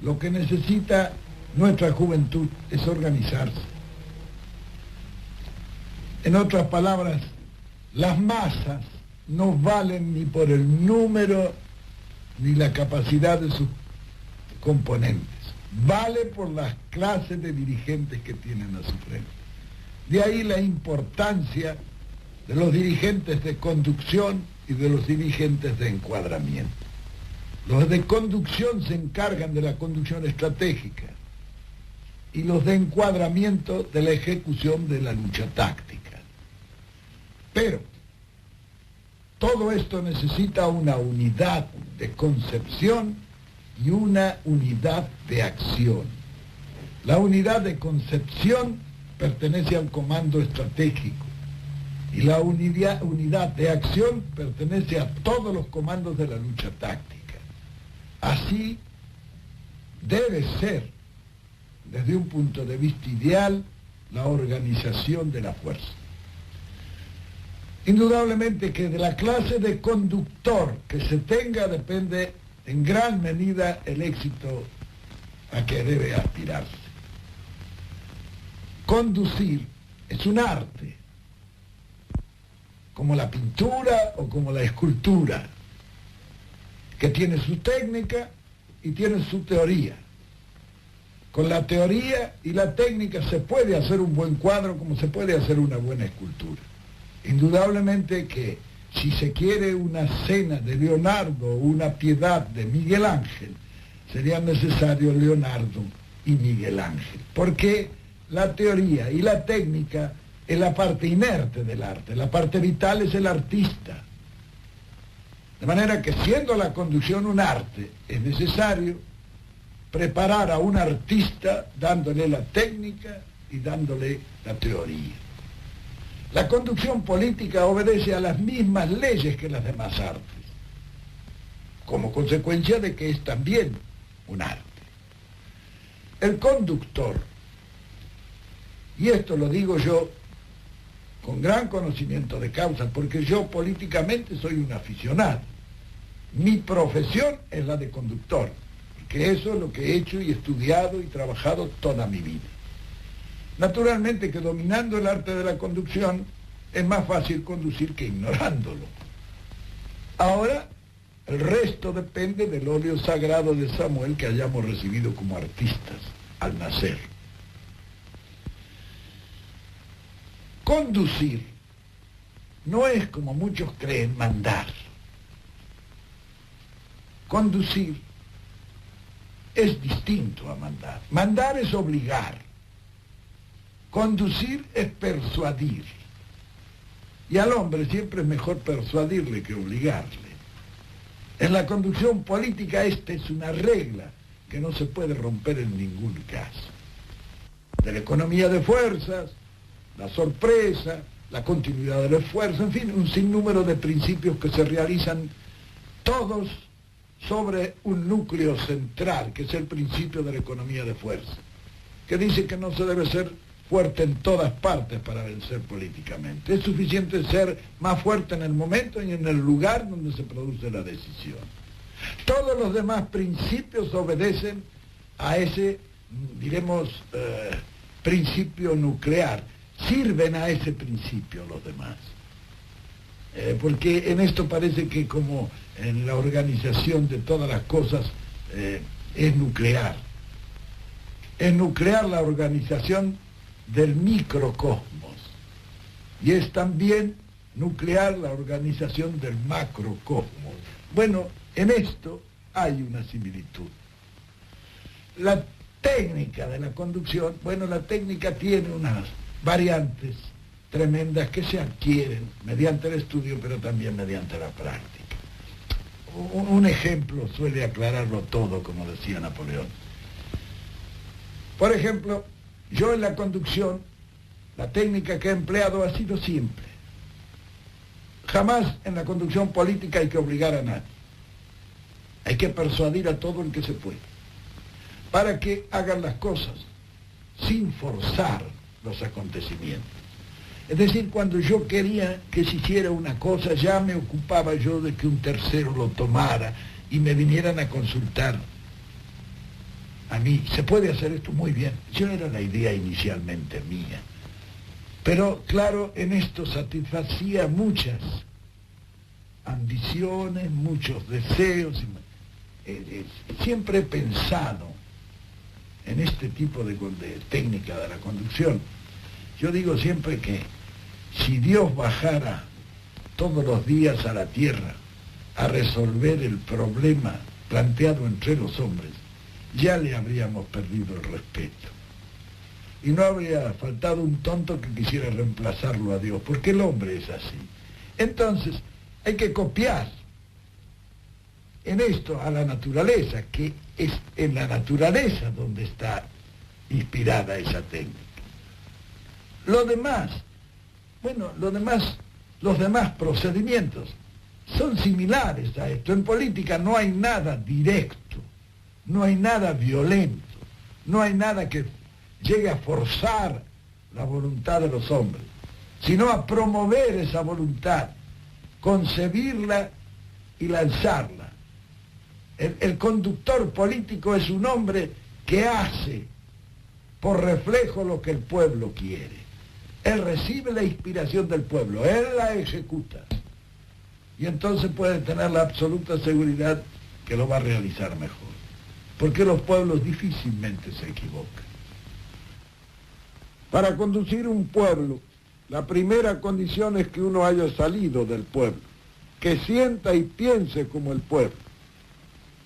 Lo que necesita nuestra juventud es organizarse. En otras palabras, las masas no valen ni por el número ni la capacidad de sus componentes. Vale por las clases de dirigentes que tienen a su frente. De ahí la importancia de los dirigentes de conducción y de los dirigentes de encuadramiento. Los de conducción se encargan de la conducción estratégica y los de encuadramiento de la ejecución de la lucha táctica. Pero todo esto necesita una unidad de concepción y una unidad de acción. La unidad de concepción pertenece al comando estratégico y la unidad de acción pertenece a todos los comandos de la lucha táctica. Así debe ser, desde un punto de vista ideal, la organización de la fuerza. Indudablemente que de la clase de conductor que se tenga depende en gran medida el éxito a que debe aspirarse. Conducir es un arte, como la pintura o como la escultura, que tiene su técnica y tiene su teoría. Con la teoría y la técnica se puede hacer un buen cuadro como se puede hacer una buena escultura. Indudablemente que si se quiere una cena de Leonardo o una piedad de Miguel Ángel, sería necesario Leonardo y Miguel Ángel, porque la teoría y la técnica es la parte inerte del arte, la parte vital es el artista. De manera que siendo la conducción un arte, es necesario preparar a un artista dándole la técnica y dándole la teoría. La conducción política obedece a las mismas leyes que las demás artes, como consecuencia de que es también un arte. El conductor, y esto lo digo yo con gran conocimiento de causa, porque yo políticamente soy un aficionado. Mi profesión es la de conductor, que eso es lo que he hecho y estudiado y trabajado toda mi vida. Naturalmente que dominando el arte de la conducción es más fácil conducir que ignorándolo. Ahora, el resto depende del óleo sagrado de Samuel que hayamos recibido como artistas al nacer. Conducir no es, como muchos creen, mandar. Conducir es distinto a mandar. Mandar es obligar. Conducir es persuadir. Y al hombre siempre es mejor persuadirle que obligarle. En la conducción política esta es una regla que no se puede romper en ningún caso. De la economía de fuerzas, la sorpresa, la continuidad del esfuerzo, en fin, un sinnúmero de principios que se realizan todos sobre un núcleo central, que es el principio de la economía de fuerza, que dice que no se debe ser fuerte en todas partes para vencer políticamente. Es suficiente ser más fuerte en el momento y en el lugar donde se produce la decisión. Todos los demás principios obedecen a ese, diremos, principio nuclear. Sirven a ese principio los demás. Porque en esto parece que como en la organización de todas las cosas es nuclear. Es nuclear la organización del microcosmos y es también nuclear la organización del macrocosmos. Bueno, en esto hay una similitud. La técnica de la conducción, bueno, la técnica tiene unas variantes tremendas que se adquieren mediante el estudio, pero también mediante la práctica. Un ejemplo suele aclararlo todo, como decía Napoleón. Por ejemplo, yo en la conducción, la técnica que he empleado ha sido simple. Jamás en la conducción política hay que obligar a nadie. Hay que persuadir a todo el que se puede, para que hagan las cosas sin forzar los acontecimientos. Es decir, cuando yo quería que se hiciera una cosa, ya me ocupaba yo de que un tercero lo tomara y me vinieran a consultar. a mí, se puede hacer esto muy bien. Yo era la idea inicialmente mía. Pero claro, en esto satisfacía muchas ambiciones, muchos deseos. Siempre he pensado en este tipo de técnica de la conducción. Yo digo siempre que si Dios bajara todos los días a la tierra a resolver el problema planteado entre los hombres, ya le habríamos perdido el respeto. Y no habría faltado un tonto que quisiera reemplazarlo a Dios, porque el hombre es así. Entonces, hay que copiar en esto a la naturaleza, que es en la naturaleza donde está inspirada esa técnica. Lo demás, los demás procedimientos son similares a esto. En política no hay nada directo, no hay nada violento, no hay nada que llegue a forzar la voluntad de los hombres, sino a promover esa voluntad, concebirla y lanzarla. El conductor político es un hombre que hace por reflejo lo que el pueblo quiere. Él recibe la inspiración del pueblo, él la ejecuta. Y entonces puede tener la absoluta seguridad que lo va a realizar mejor. Porque los pueblos difícilmente se equivocan. Para conducir un pueblo, la primera condición es que uno haya salido del pueblo, que sienta y piense como el pueblo.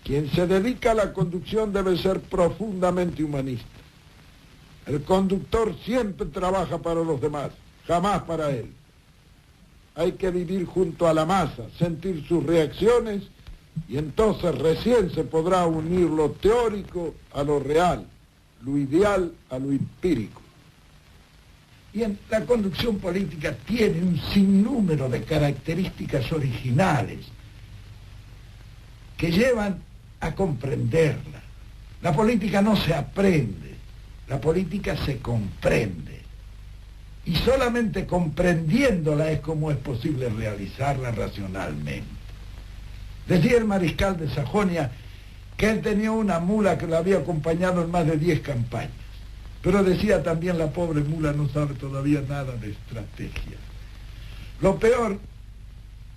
Quien se dedica a la conducción debe ser profundamente humanista. El conductor siempre trabaja para los demás, jamás para él. Hay que vivir junto a la masa, sentir sus reacciones, y entonces recién se podrá unir lo teórico a lo real, lo ideal a lo empírico. Y en la conducción política tiene un sinnúmero de características originales que llevan a comprenderla. La política no se aprende, la política se comprende. Y solamente comprendiéndola es como es posible realizarla racionalmente. Decía el mariscal de Sajonia que él tenía una mula que lo había acompañado en más de 10 campañas. Pero decía también, la pobre mula no sabe todavía nada de estrategia. Lo peor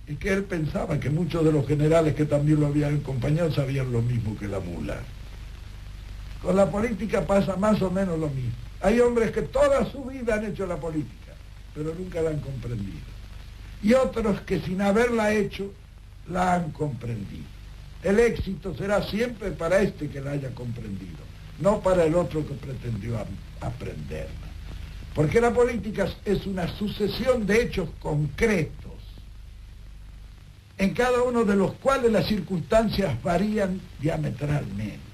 es que él pensaba que muchos de los generales que también lo habían acompañado sabían lo mismo que la mula. Con la política pasa más o menos lo mismo. Hay hombres que toda su vida han hecho la política, pero nunca la han comprendido. Y otros que sin haberla hecho, la han comprendido. El éxito será siempre para este que la haya comprendido, no para el otro que pretendió aprenderla. Porque la política es una sucesión de hechos concretos, en cada uno de los cuales las circunstancias varían diametralmente.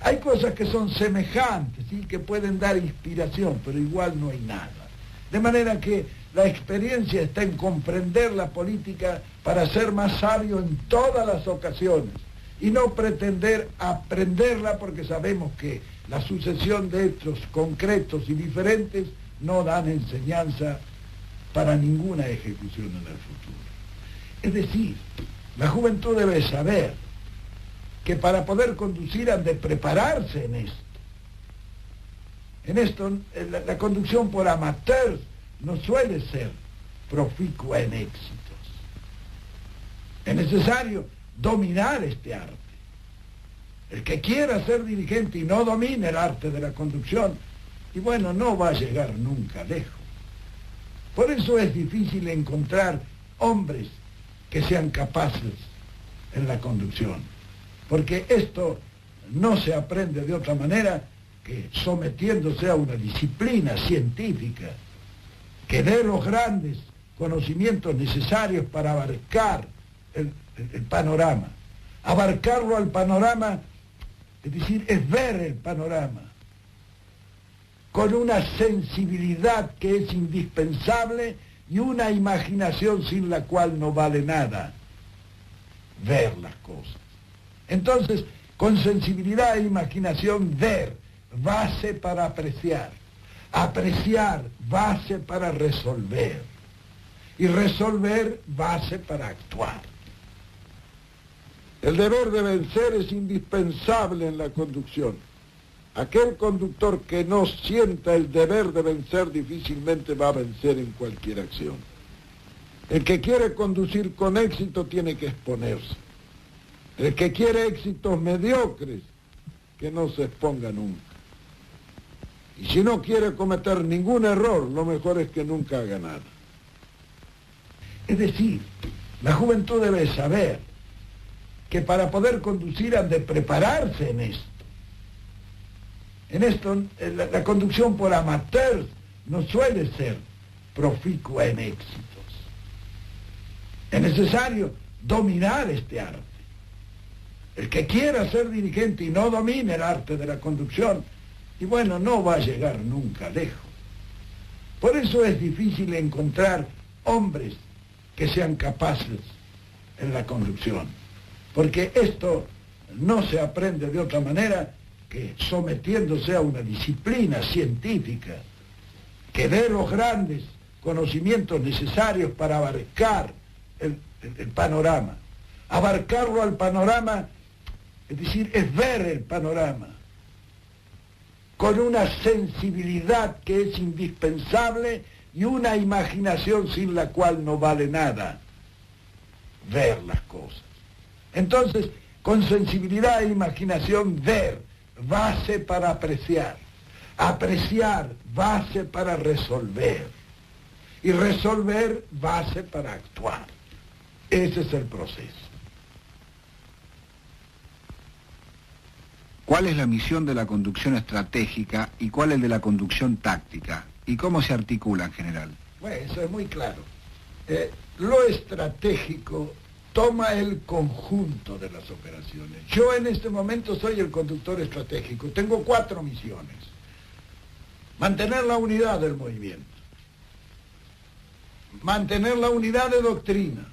Hay cosas que son semejantes, ¿sí?, que pueden dar inspiración, pero igual no hay nada. De manera que la experiencia está en comprender la política para ser más sabio en todas las ocasiones y no pretender aprenderla, porque sabemos que la sucesión de hechos concretos y diferentes no dan enseñanza para ninguna ejecución en el futuro. Es decir, la juventud debe saber que para poder conducir han de prepararse en esto. En esto, la conducción por amateurs no suele ser proficua en éxitos. Es necesario dominar este arte. El que quiera ser dirigente y no domine el arte de la conducción, y bueno, no va a llegar nunca lejos. Por eso es difícil encontrar hombres que sean capaces en la conducción, porque esto no se aprende de otra manera que sometiéndose a una disciplina científica que dé los grandes conocimientos necesarios para abarcar el panorama. Abarcarlo al panorama, es decir, es ver el panorama con una sensibilidad que es indispensable y una imaginación sin la cual no vale nada ver las cosas. Entonces, con sensibilidad e imaginación, ver, base para apreciar. Apreciar, base para resolver. Y resolver, base para actuar. El deber de vencer es indispensable en la conducción. Aquel conductor que no sienta el deber de vencer difícilmente va a vencer en cualquier acción. El que quiere conducir con éxito tiene que exponerse. El que quiere éxitos mediocres, que no se exponga nunca. Y si no quiere cometer ningún error, lo mejor es que nunca haga nada. Es decir, la juventud debe saber que para poder conducir han de prepararse en esto. En esto, la conducción por amateurs no suele ser proficua en éxitos. Es necesario dominar este arte. El que quiera ser dirigente y no domine el arte de la conducción, y bueno, no va a llegar nunca lejos. Por eso es difícil encontrar hombres que sean capaces en la conducción, porque esto no se aprende de otra manera que sometiéndose a una disciplina científica que dé los grandes conocimientos necesarios para abarcar el panorama. Abarcarlo al panorama, es decir, es ver el panorama con una sensibilidad que es indispensable y una imaginación sin la cual no vale nada ver las cosas. Entonces, con sensibilidad e imaginación, ver, base para apreciar, apreciar, base para resolver, y resolver, base para actuar. Ese es el proceso. ¿Cuál es la misión de la conducción estratégica y cuál es de la conducción táctica? ¿Y cómo se articula en general? Bueno, eso es muy claro. Lo estratégico toma el conjunto de las operaciones. Yo en este momento soy el conductor estratégico. Tengo 4 misiones. Mantener la unidad del movimiento. Mantener la unidad de doctrina.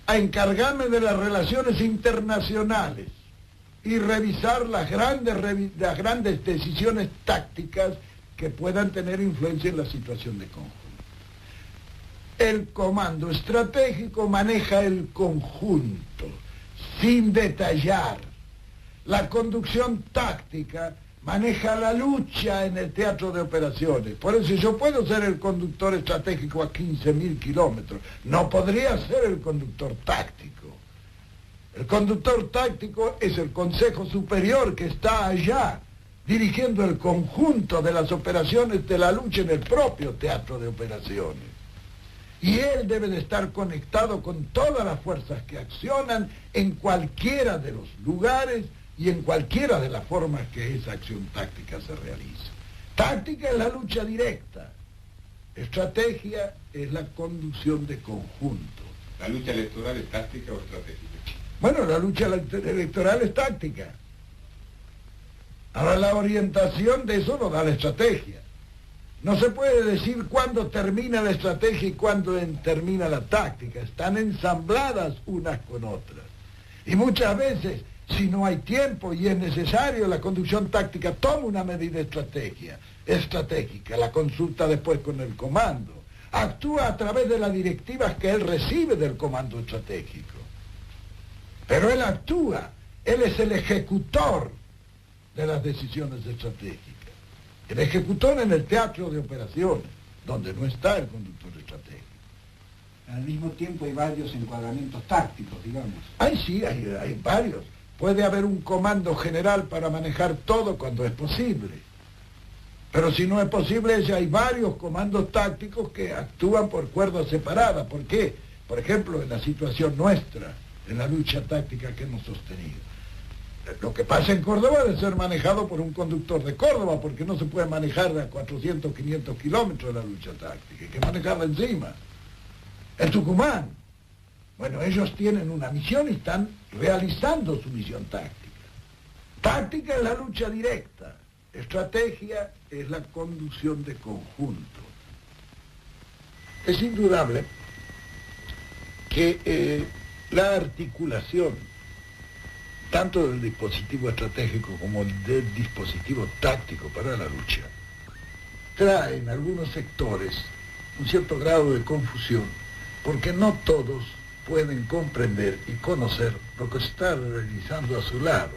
A encargarme de las relaciones internacionales y revisar las grandes decisiones tácticas que puedan tener influencia en la situación de conjunto. El comando estratégico maneja el conjunto, sin detallar. La conducción táctica maneja la lucha en el teatro de operaciones. Por eso yo puedo ser el conductor estratégico a 15.000 kilómetros. No podría ser el conductor táctico. El conductor táctico es el Consejo Superior que está allá, dirigiendo el conjunto de las operaciones de la lucha en el propio teatro de operaciones. Y él debe de estar conectado con todas las fuerzas que accionan en cualquiera de los lugares y en cualquiera de las formas que esa acción táctica se realiza. Táctica es la lucha directa. Estrategia es la conducción de conjunto. ¿La lucha electoral es táctica o estratégica? Bueno, la lucha electoral es táctica. Ahora la orientación de eso lo da la estrategia. No se puede decir cuándo termina la estrategia y cuándo termina la táctica. Están ensambladas unas con otras. Y muchas veces, si no hay tiempo y es necesario, la conducción táctica toma una medida estratégica, la consulta después con el comando. Actúa a través de las directivas que él recibe del comando estratégico. Pero él actúa, él es el ejecutor de las decisiones estratégicas. El ejecutor en el teatro de operaciones, donde no está el conductor estratégico. Al mismo tiempo hay varios encuadramientos tácticos, digamos. Sí, hay varios. Puede haber un comando general para manejar todo cuando es posible. Pero si no es posible, ya hay varios comandos tácticos que actúan por cuerdas separadas. ¿Por qué? Por ejemplo, en la situación nuestra, en la lucha táctica que hemos sostenido. Lo que pasa en Córdoba debe ser manejado por un conductor de Córdoba, porque no se puede manejar a 400, 500 kilómetros la lucha táctica, hay que manejarla encima. En Tucumán, bueno, ellos tienen una misión y están realizando su misión táctica. Táctica es la lucha directa, estrategia es la conducción de conjunto. Es indudable que la articulación, tanto del dispositivo estratégico como del dispositivo táctico para la lucha, trae en algunos sectores un cierto grado de confusión, porque no todos pueden comprender y conocer lo que se está realizando a su lado.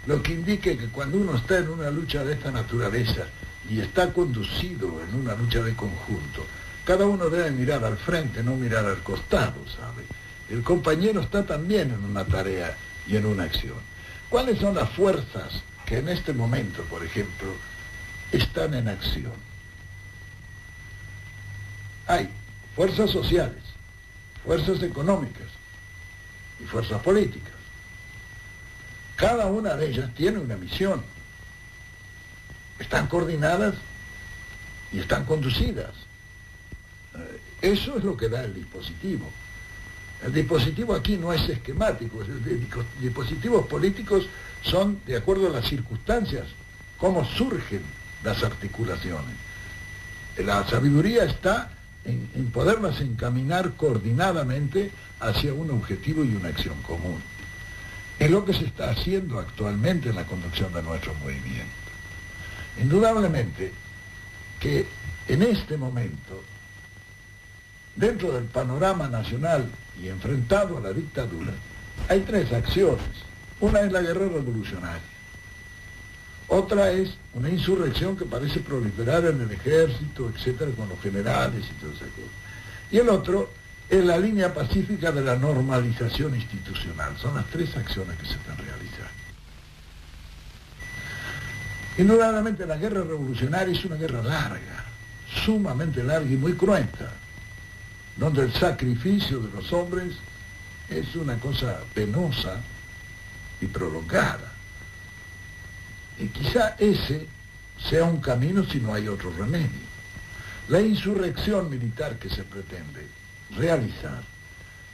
lo que indique que cuando uno está en una lucha de esta naturaleza y está conducido en una lucha de conjunto, cada uno debe mirar al frente, no mirar al costado, ¿sabe? El compañero está también en una tarea y en una acción. ¿Cuáles son las fuerzas que en este momento, por ejemplo, están en acción? Hay fuerzas sociales, fuerzas económicas y fuerzas políticas. Cada una de ellas tiene una misión. Están coordinadas y están conducidas. Eso es lo que da el dispositivo. El dispositivo aquí no es esquemático, los dispositivos políticos son de acuerdo a las circunstancias, cómo surgen las articulaciones. La sabiduría está en poderlas encaminar coordinadamente hacia un objetivo y una acción común. Es lo que se está haciendo actualmente en la conducción de nuestro movimiento. Indudablemente que en este momento, dentro del panorama nacional y enfrentado a la dictadura, hay tres acciones. Una es la guerra revolucionaria. Otra es una insurrección que parece proliferar en el ejército, etcétera, con los generales y todas esas cosas. Y el otro es la línea pacífica de la normalización institucional. Son las tres acciones que se están realizando. Indudablemente la guerra revolucionaria es una guerra larga, sumamente larga y muy cruenta, donde el sacrificio de los hombres es una cosa penosa y prolongada. Y quizá ese sea un camino si no hay otro remedio. La insurrección militar que se pretende realizar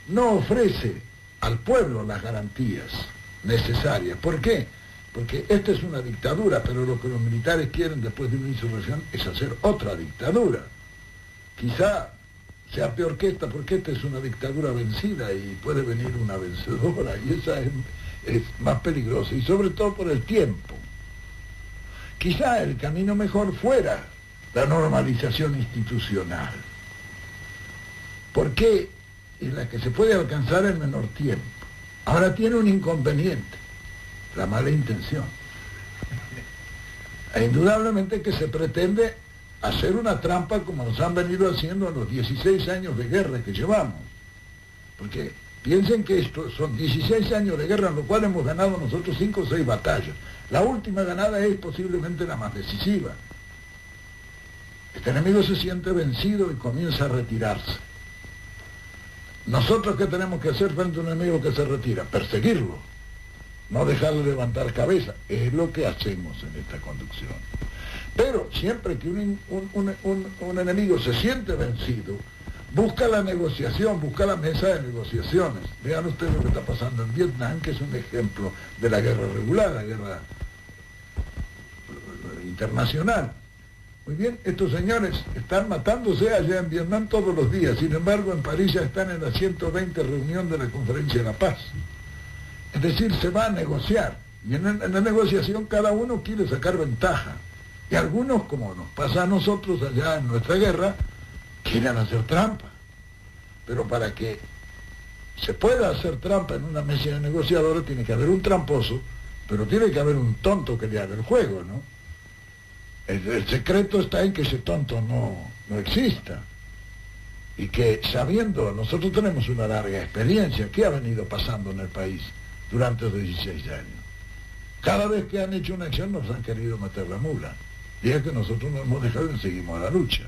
no ofrece al pueblo las garantías necesarias. ¿Por qué? Porque esta es una dictadura, pero lo que los militares quieren después de una insurrección es hacer otra dictadura. Quizá sea peor que esta, porque esta es una dictadura vencida y puede venir una vencedora, y esa es más peligrosa, y sobre todo por el tiempo. Quizá el camino mejor fuera la normalización institucional, porque es la que se puede alcanzar en menor tiempo. Ahora tiene un inconveniente, la mala intención. E indudablemente que se pretende hacer una trampa como nos han venido haciendo en los 16 años de guerra que llevamos. Porque piensen que esto son 16 años de guerra en los cuales hemos ganado nosotros 5 o 6 batallas. La última ganada es posiblemente la más decisiva. Este enemigo se siente vencido y comienza a retirarse. ¿Nosotros qué tenemos que hacer frente a un enemigo que se retira? Perseguirlo, no dejarle levantar cabeza. Es lo que hacemos en esta conducción. Pero siempre que un enemigo se siente vencido, busca la negociación, busca la mesa de negociaciones. Vean ustedes lo que está pasando en Vietnam, que es un ejemplo de la guerra regular, la guerra internacional. Muy bien, estos señores están matándose allá en Vietnam todos los días, sin embargo en París ya están en la 120 reunión de la Conferencia de la Paz. Es decir, se va a negociar, y en la negociación cada uno quiere sacar ventaja. Y algunos, como nos pasa a nosotros allá en nuestra guerra, quieren hacer trampa. Pero para que se pueda hacer trampa en una mesa de negociadores tiene que haber un tramposo, pero tiene que haber un tonto que le haga el juego, ¿no? El secreto está en que ese tonto no exista. Y que sabiendo, nosotros tenemos una larga experiencia, ¿qué ha venido pasando en el país durante los 16 años? Cada vez que han hecho una acción nos han querido meter la mula. Y es que nosotros no hemos dejado y seguimos a la lucha.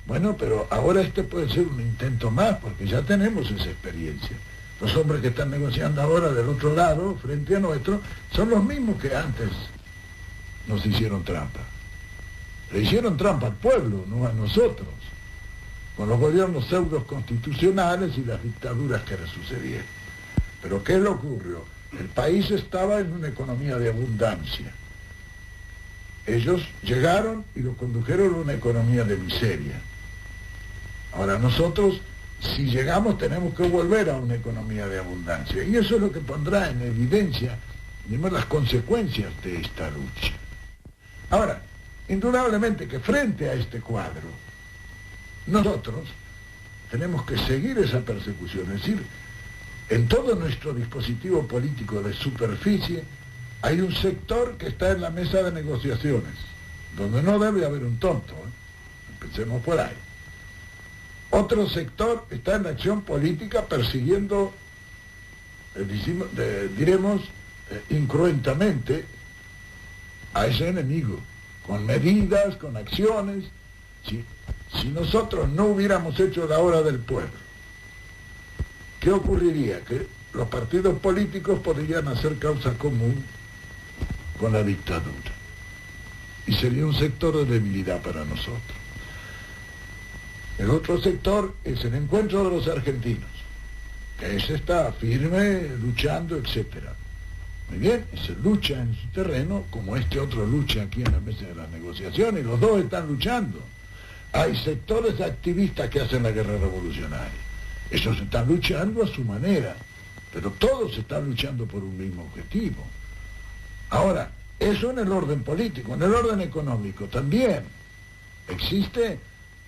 Bueno, pero ahora este puede ser un intento más, porque ya tenemos esa experiencia. Los hombres que están negociando ahora del otro lado, frente a nuestro, son los mismos que antes nos hicieron trampa. Le hicieron trampa al pueblo, no a nosotros, con los gobiernos pseudos constitucionales y las dictaduras que le sucedieron. Pero ¿qué le ocurrió? El país estaba en una economía de abundancia. Ellos llegaron y lo condujeron a una economía de miseria. Ahora nosotros, si llegamos, tenemos que volver a una economía de abundancia. Y eso es lo que pondrá en evidencia, digamos, las consecuencias de esta lucha. Ahora, indudablemente que frente a este cuadro, nosotros tenemos que seguir esa persecución, es decir, en todo nuestro dispositivo político de superficie, hay un sector que está en la mesa de negociaciones, donde no debe haber un tonto, empecemos por ahí. Otro sector está en la acción política persiguiendo, diremos, incruentamente a ese enemigo, con medidas, con acciones. Si nosotros no hubiéramos hecho la hora del pueblo, ¿qué ocurriría? Que los partidos políticos podrían hacer causa común con la dictadura. Y sería un sector de debilidad para nosotros. El otro sector es el encuentro de los argentinos, que ese está firme, luchando, etcétera. Muy bien, se lucha en su terreno, como este otro lucha aquí en la mesa de la negociación, y los dos están luchando. Hay sectores activistas que hacen la guerra revolucionaria. Ellos están luchando a su manera, pero todos están luchando por un mismo objetivo. Ahora, eso en el orden político. En el orden económico también existe,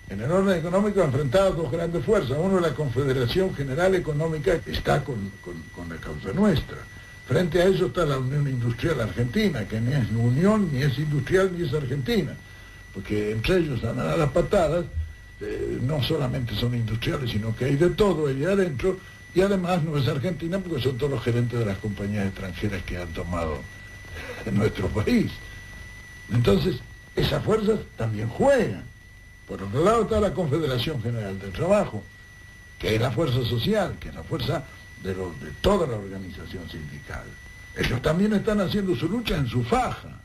en el orden económico, enfrentadas dos grandes fuerzas. Uno, la Confederación General Económica, que está con la causa nuestra. Frente a eso está la Unión Industrial Argentina, que ni es unión, ni es industrial, ni es argentina, porque entre ellos andan a las patadas. No solamente son industriales, sino que hay de todo ahí adentro, y además no es argentina porque son todos los gerentes de las compañías extranjeras que han tomado en nuestro país. Entonces, esas fuerzas también juegan. Por otro lado está la Confederación General del Trabajo, que es la fuerza social, que es la fuerza de toda la organización sindical. Ellos también están haciendo su lucha en su faja.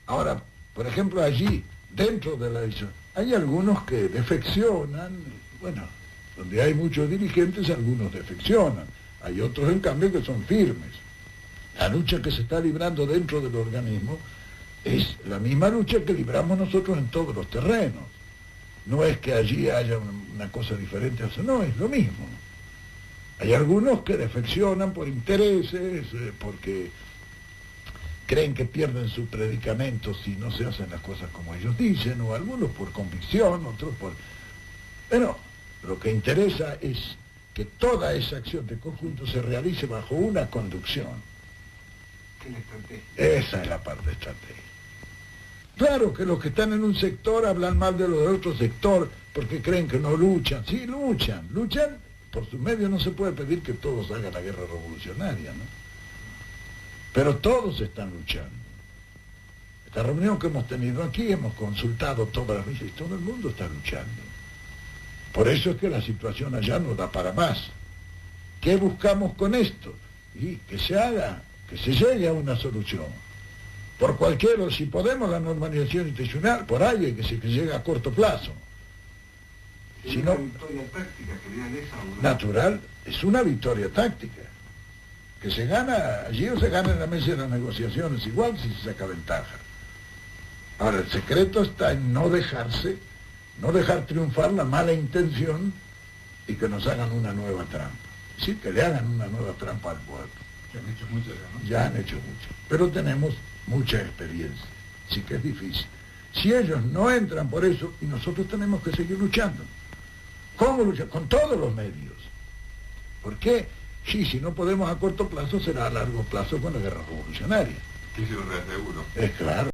Ahora, por ejemplo, allí, dentro de la edición, hay algunos que defeccionan, bueno, donde hay muchos dirigentes, algunos defeccionan. Hay otros, en cambio, que son firmes. La lucha que se está librando dentro del organismo es la misma lucha que libramos nosotros en todos los terrenos. No es que allí haya una cosa diferente, no, es lo mismo. Hay algunos que defeccionan por intereses, porque creen que pierden su predicamento si no se hacen las cosas como ellos dicen, o algunos por convicción, otros por... Bueno, lo que interesa es que toda esa acción de conjunto se realice bajo una conducción. ¿Qué es la estrategia? Esa es la parte estratégica. Claro que los que están en un sector hablan mal de los del otro sector porque creen que no luchan. Sí, luchan. Por sus medios no se puede pedir que todos hagan la guerra revolucionaria, ¿no? Pero todos están luchando. Esta reunión que hemos tenido aquí, hemos consultado todas las veces y todo el mundo está luchando. Por eso es que la situación allá no da para más. ¿Qué buscamos con esto? Y que se haga, que se llegue a una solución. Por cualquiera, si podemos, la normalización institucional, por ahí hay que llegue a corto plazo. Es Si una no, victoria táctica, que digan esa o no. natural, es una victoria táctica. Que se gana allí o se gana en la mesa de las negociaciones, igual si se saca ventaja. Ahora, el secreto está en no dejar triunfar la mala intención y que nos hagan una nueva trampa. Sí, que le hagan una nueva trampa al pueblo. Que han hecho muchas ya, ¿no? Ya han hecho mucho, pero tenemos mucha experiencia, sí que es difícil. Si ellos no entran por eso, y nosotros tenemos que seguir luchando. ¿Cómo luchar? Con todos los medios. ¿Por qué? Sí, si no podemos a corto plazo, será a largo plazo con la guerra revolucionaria. Que se lo reaseguro. Es claro.